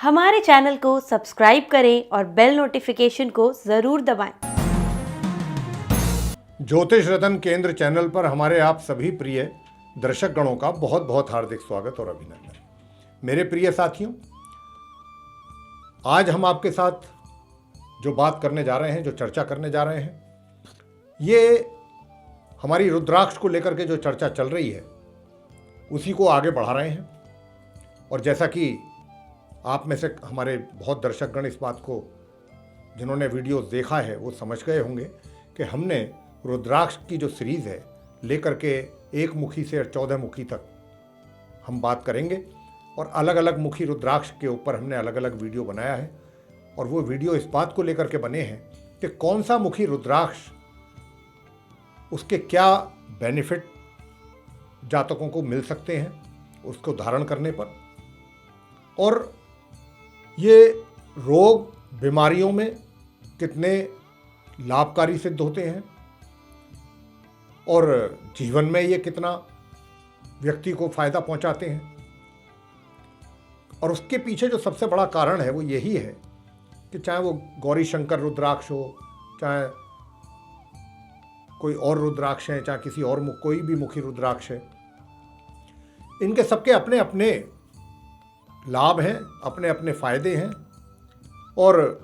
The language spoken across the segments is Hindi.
हमारे चैनल को सब्सक्राइब करें और बेल नोटिफिकेशन को ज़रूर दबाएं। ज्योतिष रतन केंद्र चैनल पर हमारे आप सभी प्रिय दर्शक गणों का बहुत बहुत हार्दिक स्वागत और अभिनंदन। मेरे प्रिय साथियों, आज हम आपके साथ जो बात करने जा रहे हैं, जो चर्चा करने जा रहे हैं, ये हमारी रुद्राक्ष को लेकर के जो चर्चा चल रही है उसी को आगे बढ़ा रहे हैं। और जैसा कि आप में से हमारे बहुत दर्शकगण इस बात को, जिन्होंने वीडियो देखा है, वो समझ गए होंगे कि हमने रुद्राक्ष की जो सीरीज़ है लेकर के 1 मुखी से 14 मुखी तक हम बात करेंगे। और अलग अलग मुखी रुद्राक्ष के ऊपर हमने अलग अलग वीडियो बनाया है। और वो वीडियो इस बात को लेकर के बने हैं कि कौन सा मुखी रुद्राक्ष, उसके क्या बेनिफिट जातकों को मिल सकते हैं उसको धारण करने पर, और ये रोग बीमारियों में कितने लाभकारी सिद्ध होते हैं, और जीवन में ये कितना व्यक्ति को फायदा पहुंचाते हैं। और उसके पीछे जो सबसे बड़ा कारण है वो यही है कि चाहे वो गौरी शंकर रुद्राक्ष हो, चाहे कोई और रुद्राक्ष है, चाहे किसी और कोई भी मुखी रुद्राक्ष है, इनके सबके अपने अपने लाभ हैं, अपने अपने फायदे हैं। और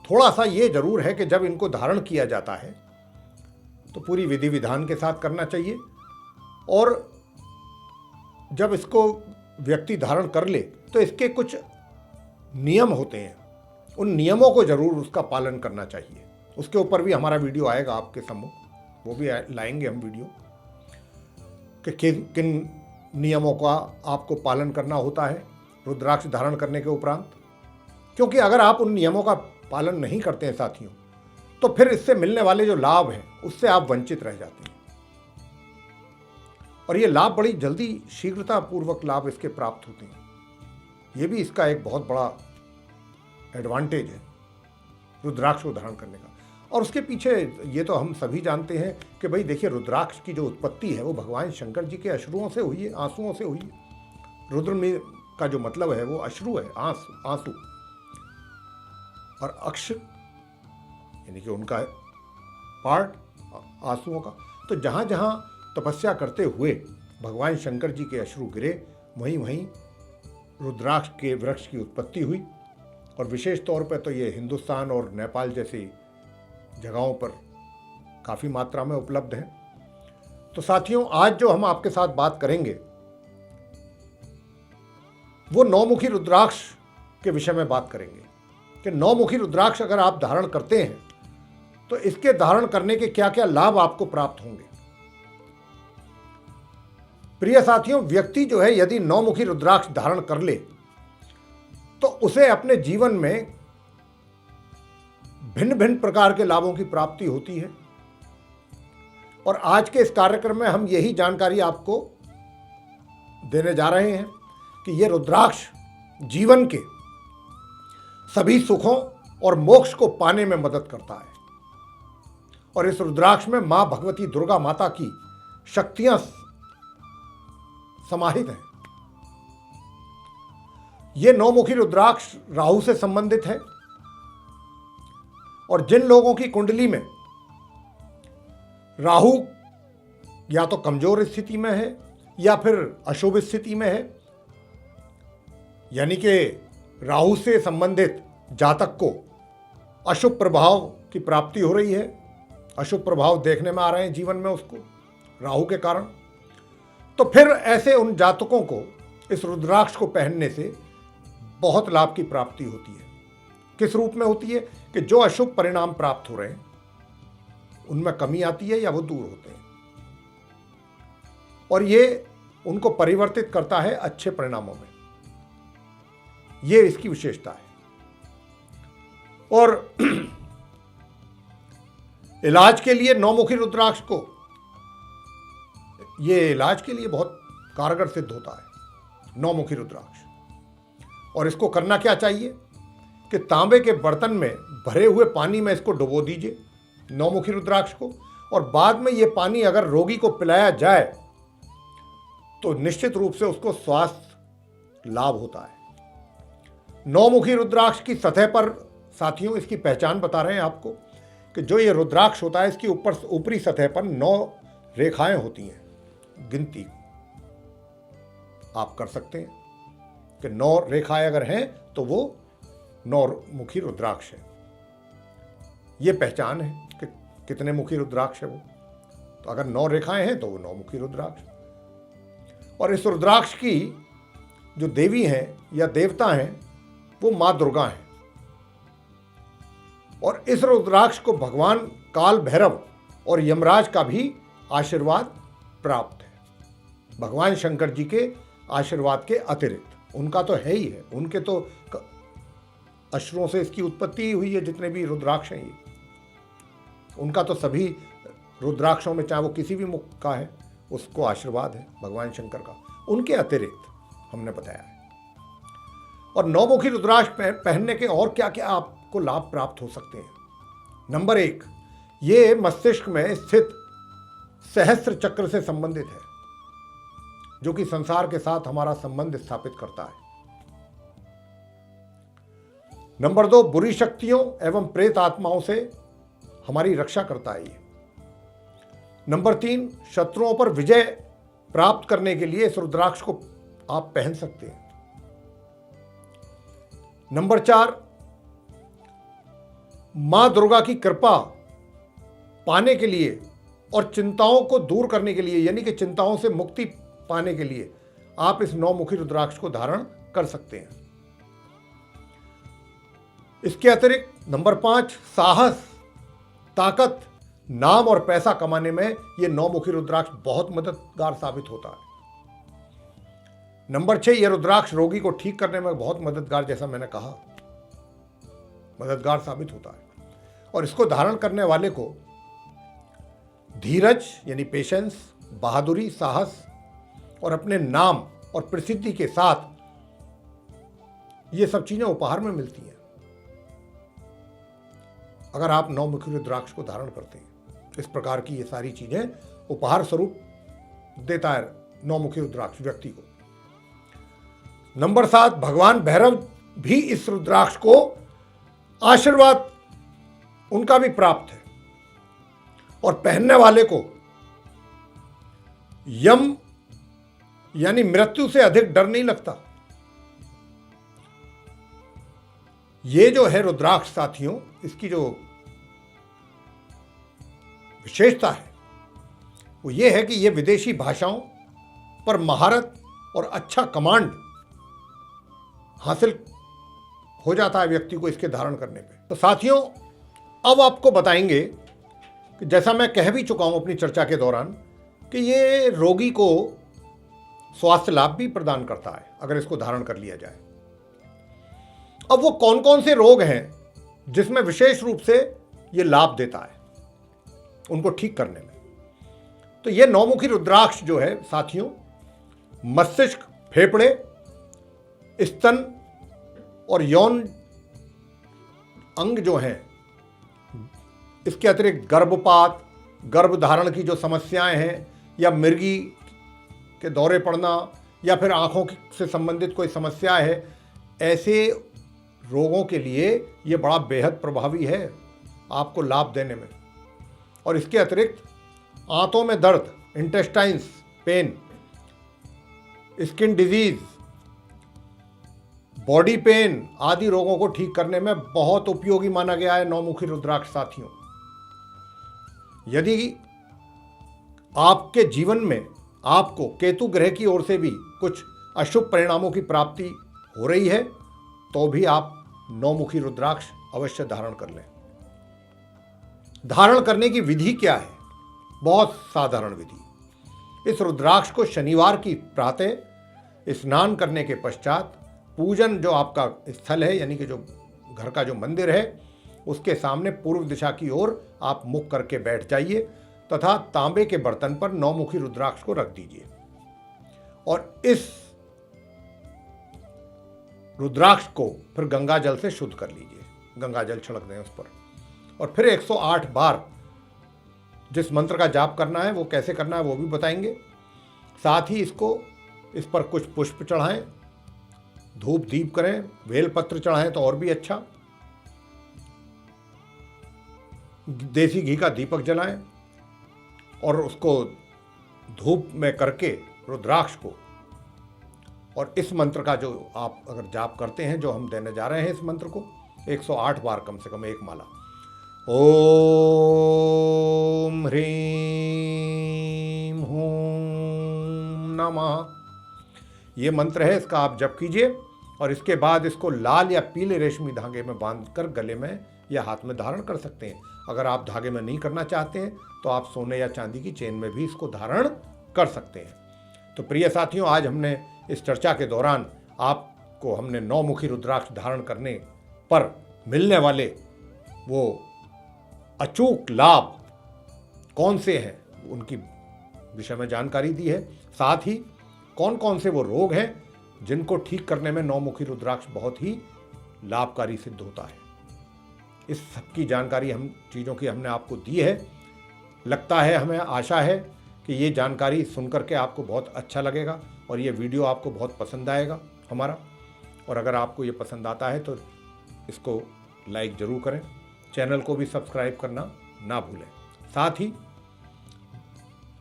थोड़ा सा ये जरूर है कि जब इनको धारण किया जाता है तो पूरी विधि विधान के साथ करना चाहिए। और जब इसको व्यक्ति धारण कर ले तो इसके कुछ नियम होते हैं, उन नियमों को जरूर उसका पालन करना चाहिए। उसके ऊपर भी हमारा वीडियो आएगा आपके सम्मुख, वो भी लाएंगे हम वीडियो कि किन नियमों का आपको पालन करना होता है रुद्राक्ष धारण करने के उपरांत। क्योंकि अगर आप उन नियमों का पालन नहीं करते हैं साथियों, तो फिर इससे मिलने वाले जो लाभ हैं उससे आप वंचित रह जाते हैं। और ये लाभ बड़ी जल्दी, शीघ्रता पूर्वक लाभ इसके प्राप्त होते हैं। ये भी इसका एक बहुत बड़ा एडवांटेज है रुद्राक्ष को धारण करने का। और उसके पीछे ये तो हम सभी जानते हैं कि भाई देखिए, रुद्राक्ष की जो उत्पत्ति है वो भगवान शंकर जी के अश्रुओं से हुई है, आंसुओं से हुई है। रुद्र में का जो मतलब है वो अश्रु है, आंसू। और अक्ष यानी कि उनका पार्ट आंसुओं का। तो जहाँ जहाँ तपस्या करते हुए भगवान शंकर जी के अश्रु गिरे, वहीं वहीं रुद्राक्ष के वृक्ष की उत्पत्ति हुई। और विशेष तौर पर तो ये हिंदुस्तान और नेपाल जैसी जगहों पर काफ़ी मात्रा में उपलब्ध हैं। तो साथियों, आज जो हम आपके साथ बात करेंगे वो 9 मुखी रुद्राक्ष के विषय में बात करेंगे कि 9 मुखी रुद्राक्ष अगर आप धारण करते हैं तो इसके धारण करने के क्या क्या लाभ आपको प्राप्त होंगे। प्रिय साथियों, व्यक्ति जो है यदि 9 मुखी रुद्राक्ष धारण कर ले तो उसे अपने जीवन में भिन्न भिन्न प्रकार के लाभों की प्राप्ति होती है। और आज के इस कार्यक्रम में हम यही जानकारी आपको देने जा रहे हैं कि यह रुद्राक्ष जीवन के सभी सुखों और मोक्ष को पाने में मदद करता है। और इस रुद्राक्ष में मां भगवती दुर्गा माता की शक्तियां समाहित हैं। यह 9 मुखी रुद्राक्ष राहु से संबंधित है। और जिन लोगों की कुंडली में राहु या तो कमजोर स्थिति में है या फिर अशुभ स्थिति में है, यानी कि राहु से संबंधित जातक को अशुभ प्रभाव की प्राप्ति हो रही है, अशुभ प्रभाव देखने में आ रहे हैं जीवन में उसको राहु के कारण, तो फिर ऐसे उन जातकों को इस रुद्राक्ष को पहनने से बहुत लाभ की प्राप्ति होती है। किस रूप में होती है कि जो अशुभ परिणाम प्राप्त हो रहे हैं उनमें कमी आती है या वो दूर होते हैं, और ये उनको परिवर्तित करता है अच्छे परिणामों में। ये इसकी विशेषता है। और इलाज के लिए 9 मुखी रुद्राक्ष को, ये इलाज के लिए बहुत कारगर सिद्ध होता है 9 मुखी रुद्राक्ष। और इसको करना क्या चाहिए कि तांबे के बर्तन में भरे हुए पानी में इसको डुबो दीजिए 9 मुखी रुद्राक्ष को, और बाद में ये पानी अगर रोगी को पिलाया जाए तो निश्चित रूप से उसको स्वास्थ्य लाभ होता है। 9 मुखी रुद्राक्ष की सतह पर साथियों इसकी पहचान बता रहे हैं आपको कि जो ये रुद्राक्ष होता है इसकी ऊपरी सतह पर 9 रेखाएं होती हैं। गिनती आप कर सकते हैं कि 9 रेखाएं अगर हैं तो वो 9 मुखी रुद्राक्ष है। ये पहचान है कि कितने मुखी रुद्राक्ष है वो। तो अगर 9 रेखाएं हैं तो वो 9 मुखी रुद्राक्ष। और इस रुद्राक्ष की जो देवी हैं या देवता हैं वो माँ दुर्गा हैं। और इस रुद्राक्ष को भगवान काल भैरव और यमराज का भी आशीर्वाद प्राप्त है। भगवान शंकर जी के आशीर्वाद के अतिरिक्त उनका तो है ही है, उनके तो अश्रुओं से इसकी उत्पत्ति हुई है। जितने भी रुद्राक्ष हैं ये, उनका तो सभी रुद्राक्षों में चाहे वो किसी भी मुख का है उसको आशीर्वाद है भगवान शंकर का। उनके अतिरिक्त हमने बताया है। और 9 मुखी रुद्राक्ष पहनने के और क्या क्या आपको लाभ प्राप्त हो सकते हैं। नंबर 1, ये मस्तिष्क में स्थित सहस्त्र चक्र से संबंधित है, जो कि संसार के साथ हमारा संबंध स्थापित करता है। नंबर 2, बुरी शक्तियों एवं प्रेत आत्माओं से हमारी रक्षा करता है ये। नंबर 3, शत्रुओं पर विजय प्राप्त करने के लिए इस रुद्राक्ष को आप पहन सकते हैं। नंबर 4, मां दुर्गा की कृपा पाने के लिए और चिंताओं को दूर करने के लिए, यानी कि चिंताओं से मुक्ति पाने के लिए आप इस 9 मुखी रुद्राक्ष को धारण कर सकते हैं। इसके अतिरिक्त नंबर 5, साहस, ताकत, नाम और पैसा कमाने में यह 9 मुखी रुद्राक्ष बहुत मददगार साबित होता है। नंबर 6, यह रुद्राक्ष रोगी को ठीक करने में बहुत मददगार, जैसा मैंने कहा, मददगार साबित होता है। और इसको धारण करने वाले को धीरज यानी पेशेंस, बहादुरी, साहस और अपने नाम और प्रसिद्धि के साथ ये सब चीजें उपहार में मिलती हैं अगर आप 9 मुखी रुद्राक्ष को धारण करते हैं। इस प्रकार की ये सारी चीजें उपहार स्वरूप देता है 9 मुखी रुद्राक्ष व्यक्ति को। नंबर 7, भगवान भैरव भी इस रुद्राक्ष को आशीर्वाद उनका भी प्राप्त है और पहनने वाले को यम यानी मृत्यु से अधिक डर नहीं लगता। ये जो है रुद्राक्ष साथियों, इसकी जो विशेषता है वो ये है कि ये विदेशी भाषाओं पर महारत और अच्छा कमांड हासिल हो जाता है व्यक्ति को इसके धारण करने पे। तो साथियों, अब आपको बताएंगे कि जैसा मैं कह भी चुका हूं अपनी चर्चा के दौरान कि ये रोगी को स्वास्थ्य लाभ भी प्रदान करता है अगर इसको धारण कर लिया जाए। अब वो कौन कौन से रोग हैं जिसमें विशेष रूप से ये लाभ देता है उनको ठीक करने में। तो ये 9 मुखी रुद्राक्ष जो है साथियों, मस्तिष्क, फेफड़े, स्तन और यौन अंग जो हैं, इसके अतिरिक्त गर्भपात, गर्भधारण की जो समस्याएं हैं या मिर्गी के दौरे पड़ना या फिर आंखों से संबंधित कोई समस्या है, ऐसे रोगों के लिए ये बड़ा बेहद प्रभावी है आपको लाभ देने में। और इसके अतिरिक्त आंतों में दर्द, intestines pain, skin disease, body pain आदि रोगों को ठीक करने में बहुत उपयोगी माना गया है 9 मुखी रुद्राक्ष साथियों। यदि आपके जीवन में आपको केतु ग्रह की ओर से भी कुछ अशुभ परिणामों की प्राप्ति हो रही है तो भी आप 9 मुखी रुद्राक्ष अवश्य धारण कर लें। धारण करने की विधि क्या है? बहुत साधारण विधि। इस रुद्राक्ष को शनिवार की प्रातः स्नान करने के पश्चात पूजन जो आपका स्थल है यानी कि जो घर का जो मंदिर है उसके सामने पूर्व दिशा की ओर आप मुख करके बैठ जाइए तथा तांबे के बर्तन पर 9 मुखी रुद्राक्ष को रख दीजिए और इस रुद्राक्ष को फिर गंगा जल से शुद्ध कर लीजिए। गंगा जल छिड़क दें उस पर और फिर 108 बार जिस मंत्र का जाप करना है वो कैसे करना है वो भी बताएंगे। साथ ही इस पर कुछ पुष्प चढ़ाएं धूप दीप करें, बेलपत्र चढ़ाएं तो और भी अच्छा, देसी घी का दीपक जलाएं और उसको धूप में करके रुद्राक्ष को, और इस मंत्र का जो आप अगर जाप करते हैं, जो हम देने जा रहे हैं इस मंत्र को 108 बार कम से कम एक माला, ओम ह्रीं हूं नमः, ये मंत्र है, इसका आप जप कीजिए और इसके बाद इसको लाल या पीले रेशमी धागे में बांधकर गले में या हाथ में धारण कर सकते हैं। अगर आप धागे में नहीं करना चाहते हैं तो आप सोने या चांदी की चेन में भी इसको धारण कर सकते हैं। तो प्रिय साथियों, आज हमने इस चर्चा के दौरान आपको हमने 9 मुखी रुद्राक्ष धारण करने पर मिलने वाले वो अचूक लाभ कौन से हैं उनकी विषय में जानकारी दी है। साथ ही कौन कौन से वो रोग हैं जिनको ठीक करने में 9 मुखी रुद्राक्ष बहुत ही लाभकारी सिद्ध होता है। इस सब की जानकारी हम चीज़ों की हमने आपको दी है। लगता है, हमें आशा है कि ये जानकारी सुनकर के आपको बहुत अच्छा लगेगा और ये वीडियो आपको बहुत पसंद आएगा हमारा। और अगर आपको ये पसंद आता है तो इसको लाइक ज़रूर करें, चैनल को भी सब्सक्राइब करना ना भूलें। साथ ही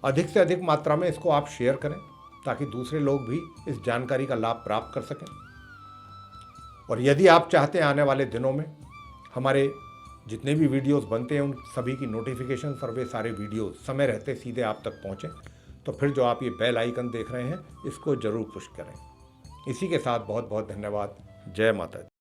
अधिक से अधिक मात्रा में इसको आप शेयर करें ताकि दूसरे लोग भी इस जानकारी का लाभ प्राप्त कर सकें। और यदि आप चाहते हैं आने वाले दिनों में हमारे जितने भी वीडियोस बनते हैं उन सभी की नोटिफिकेशन और वे सारे वीडियोस समय रहते सीधे आप तक पहुंचें, तो फिर जो आप ये बेल आइकन देख रहे हैं इसको ज़रूर पुश करें। इसी के साथ बहुत बहुत धन्यवाद। जय माता दी।